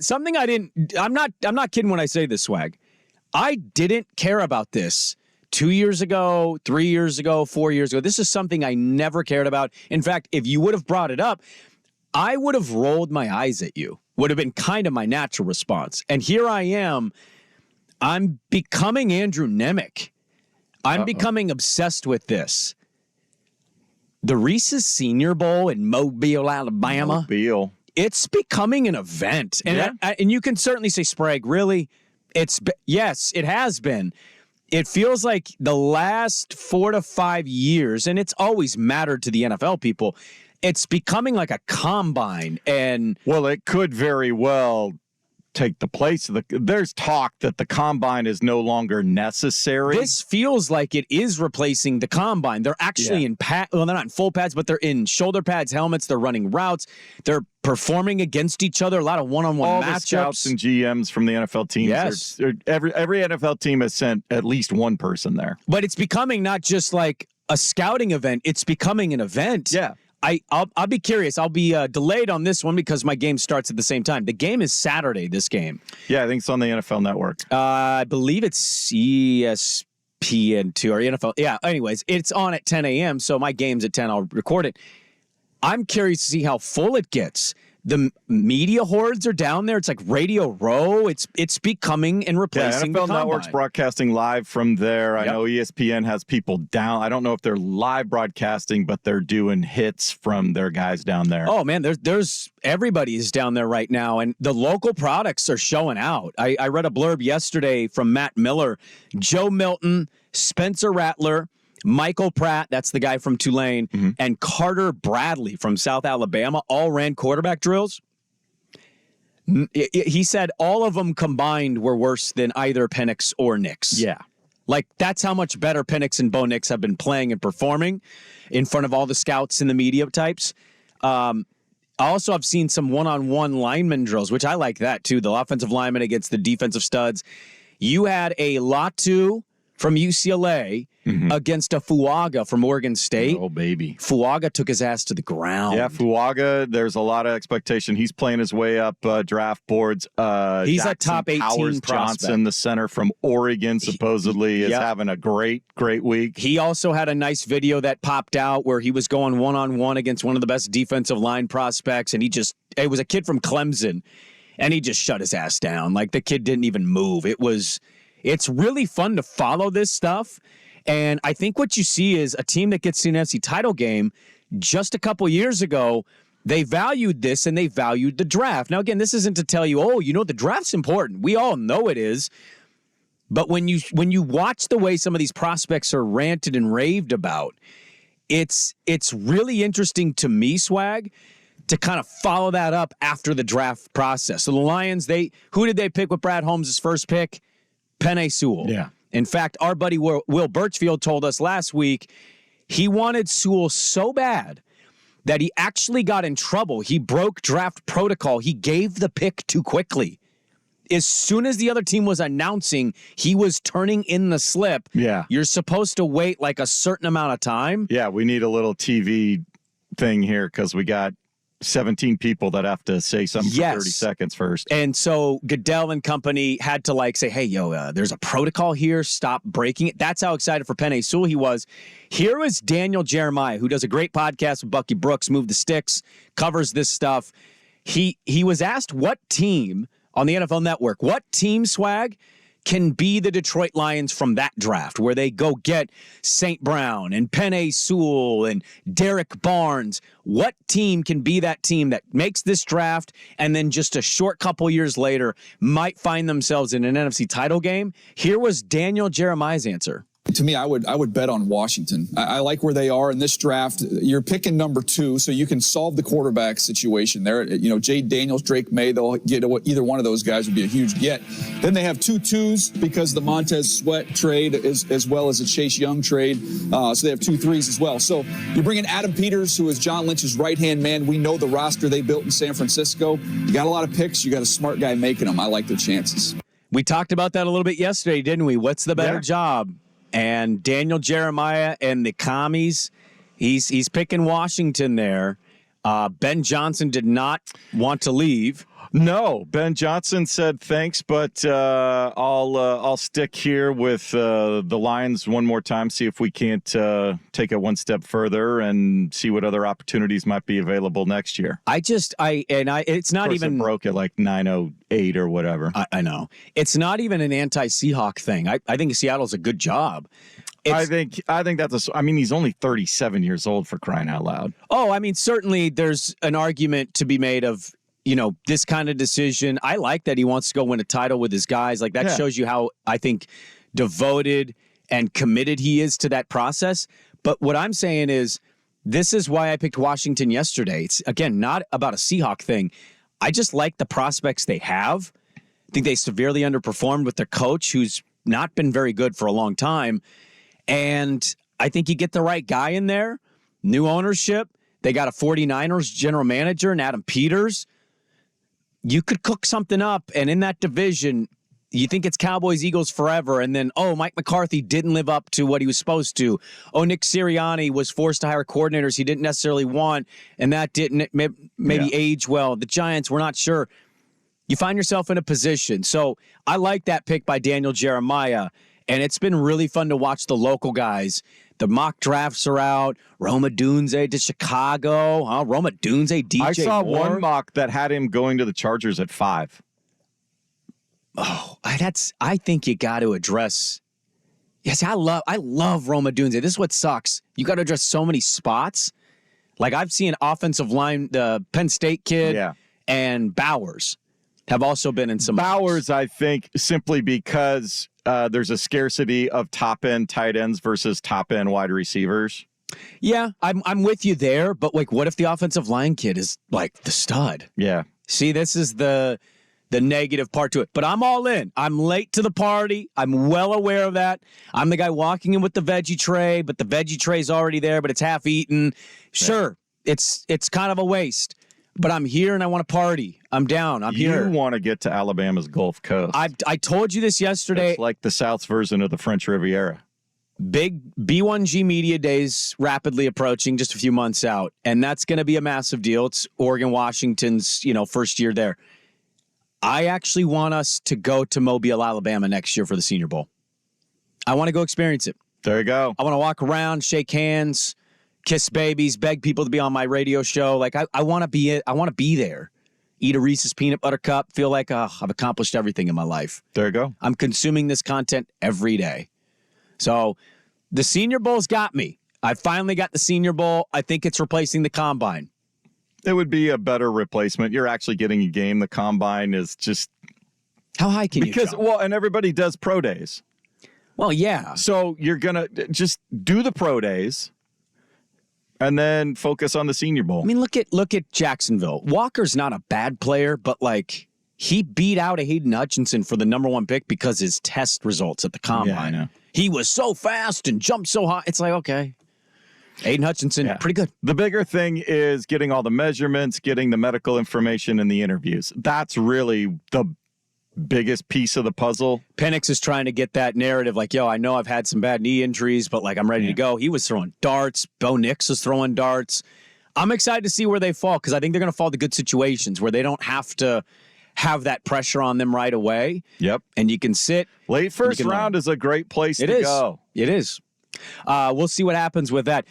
Something I'm not kidding when I say this, Swag. I didn't care about this 2 years ago, 3 years ago, 4 years ago. This is something I never cared about. In fact, if you would have brought it up, I would have rolled my eyes at you. Would have been kind of my natural response. And here I am. I'm becoming Andrew Nemec. I'm becoming obsessed with this. The Reese's Senior Bowl in Mobile, Alabama. It's becoming an event. And and you can certainly say, Sprague, really? Yes, it has been. It feels like the last 4 to 5 years, and it's always mattered to the NFL people, it's becoming like a combine. And well, it could very well take the place of there's talk that the combine is no longer necessary. This feels like it is replacing the combine. They're actually in they're not in full pads, but they're in shoulder pads, helmets. They're running routes. They're performing against each other. A lot of one-on-one all matchups. The scouts and GMs from the NFL teams. Yes. Every NFL team has sent at least one person there. But it's becoming not just like a scouting event. It's becoming an event. Yeah. I'll be curious. I'll be delayed on this one because my game starts at the same time. The game is Saturday, this game. Yeah, I think it's on the NFL Network. I believe it's ESPN2 or NFL. Yeah, anyways, it's on at 10 a.m., so my game's at 10. I'll record it. I'm curious to see how full it gets. The media hordes are down there. It's like Radio Row. It's becoming and replacing the NFL combine. Network's broadcasting live from there. I know ESPN has people down. I don't know if they're live broadcasting, but they're doing hits from their guys down there. Oh, man, there's everybody is down there right now, and the local products are showing out. I read a blurb yesterday from Matt Miller, Joe Milton, Spencer Rattler, Michael Pratt, that's the guy from Tulane, and Carter Bradley from South Alabama all ran quarterback drills. He said all of them combined were worse than either Penix or Nix. Yeah. Like, that's how much better Penix and Bo Nix have been playing and performing in front of all the scouts and the media types. Also, I've seen some one-on-one lineman drills, which I like that, too. The offensive lineman against the defensive studs. You had a Latu from UCLA against a Fuaga from Oregon State. Oh, baby. Fuaga took his ass to the ground. Yeah, Fuaga, there's a lot of expectation. He's playing his way up draft boards. He's Jackson a top 18 Powers prospect. Johnson, the center from Oregon, supposedly is having a great week. He also had a nice video that popped out where he was going one-on-one against one of the best defensive line prospects, and it was a kid from Clemson, and he just shut his ass down. Like, the kid didn't even move. It's really fun to follow this stuff. And I think what you see is a team that gets to an NFC title game just a couple years ago, they valued this and they valued the draft. Now, again, this isn't to tell you, the draft's important. We all know it is. But when you watch the way some of these prospects are ranted and raved about, it's really interesting to me, Swag, to kind of follow that up after the draft process. So the Lions, who did they pick with Brad Holmes' first pick? Penei Sewell. Yeah. In fact, our buddy Will Birchfield told us last week he wanted Sewell so bad that he actually got in trouble. He broke draft protocol. He gave the pick too quickly. As soon as the other team was announcing he was turning in the slip, you're supposed to wait like a certain amount of time. Yeah, we need a little TV thing here because we got 17 people that have to say something for 30 seconds first. And so Goodell and company had to say, hey, there's a protocol here. Stop breaking it. That's how excited for Penei Sewell he was. Here was Daniel Jeremiah, who does a great podcast with Bucky Brooks, Move the Sticks, covers this stuff. He was asked what team on the NFL Network, what team, Swag, can be the Detroit Lions from that draft where they go get St. Brown and Penei Sewell and Derek Barnes. What team can be that team that makes this draft and then just a short couple years later might find themselves in an NFC title game? Here was Daniel Jeremiah's answer. To me, I would bet on Washington. I like where they are in this draft. You're picking number 2, so you can solve the quarterback situation there. Jade Daniels, Drake May, they'll get either one of those guys would be a huge get. Then they have 2 2s because the Montez Sweat trade as well as a Chase Young trade. So they have 2 3s as well. So you bring in Adam Peters, who is John Lynch's right-hand man. We know the roster they built in San Francisco. You got a lot of picks. You got a smart guy making them. I like their chances. We talked about that a little bit yesterday, didn't we? What's the better job? And Daniel Jeremiah and the commies, he's picking Washington there. Ben Johnson did not want to leave. No, Ben Johnson said thanks, but I'll stick here with the Lions one more time, see if we can't take it one step further and see what other opportunities might be available next year. It's not even it broke at like 9:08 or whatever. I know. It's not even an anti-Seahawk thing. I think Seattle's a good job. I think that's I mean, he's only 37 years old, for crying out loud. Oh, I mean, certainly there's an argument to be made of, this kind of decision. I like that he wants to go win a title with his guys. Like, that shows you how, I think, devoted and committed he is to that process. But what I'm saying is, this is why I picked Washington yesterday. It's, again, not about a Seahawk thing. I just like the prospects they have. I think they severely underperformed with their coach, who's not been very good for a long time. And I think you get the right guy in there. New ownership. They got a 49ers general manager and Adam Peters. You could cook something up, and in that division, you think it's Cowboys, Eagles forever, and then, Mike McCarthy didn't live up to what he was supposed to. Nick Sirianni was forced to hire coordinators he didn't necessarily want, and that didn't maybe age well. The Giants, we're not sure. You find yourself in a position. So I like that pick by Daniel Jeremiah, and it's been really fun to watch the local guys. The mock drafts are out. Roma Dunze to Chicago. Roma Dunze, DJ I saw Moore. one mock that had him going to the Chargers at 5. I think you got to address. Yes, I love Roma Dunze. This is what sucks. You got to address so many spots. Like, I've seen offensive line, the Penn State kid and Bowers have also been in some. Bowers, I think, simply because there's a scarcity of top-end tight ends versus top-end wide receivers. Yeah, I'm with you there, but like, what if the offensive line kid is like the stud? Yeah. See, this is the negative part to it. But I'm all in. I'm late to the party. I'm well aware of that. I'm the guy walking in with the veggie tray, but the veggie tray's already there, but it's half eaten. Sure, it's kind of a waste. But I'm here and I want to party. I'm down. I'm here. You want to get to Alabama's Gulf Coast. I told you this yesterday. It's like the South's version of the French Riviera. Big B1G Media Days rapidly approaching, just a few months out. And that's going to be a massive deal. It's Oregon, Washington's, first year there. I actually want us to go to Mobile, Alabama next year for the Senior Bowl. I want to go experience it. There you go. I want to walk around, shake hands, kiss babies, beg people to be on my radio show. Like, I want to be it. I want to be there. Eat a Reese's peanut butter cup. Feel like I've accomplished everything in my life. There you go. I'm consuming this content every day. So the Senior Bowl's got me. I finally got the Senior Bowl. I think it's replacing the Combine. It would be a better replacement. You're actually getting a game. The Combine is just... How high can you jump? And everybody does pro days. Well, yeah. So you're going to just do the pro days and then focus on the Senior Bowl. I mean, look at Jacksonville. Walker's not a bad player, but like, he beat out a Hayden Hutchinson for the number 1 pick because his test results at the Combine. Yeah, I know. He was so fast and jumped so high. It's like, okay. Hayden Hutchinson, pretty good. The bigger thing is getting all the measurements, getting the medical information, and the interviews. That's really the biggest piece of the puzzle. Penix is trying to get that narrative like, I know I've had some bad knee injuries, but like, I'm ready to go. He was throwing darts. Bo Nix was throwing darts. I'm excited to see where they fall because I think they're going to fall to good situations where they don't have to have that pressure on them right away. Yep. And you can sit. Late first round is a great place to go. It is. We'll see what happens with that.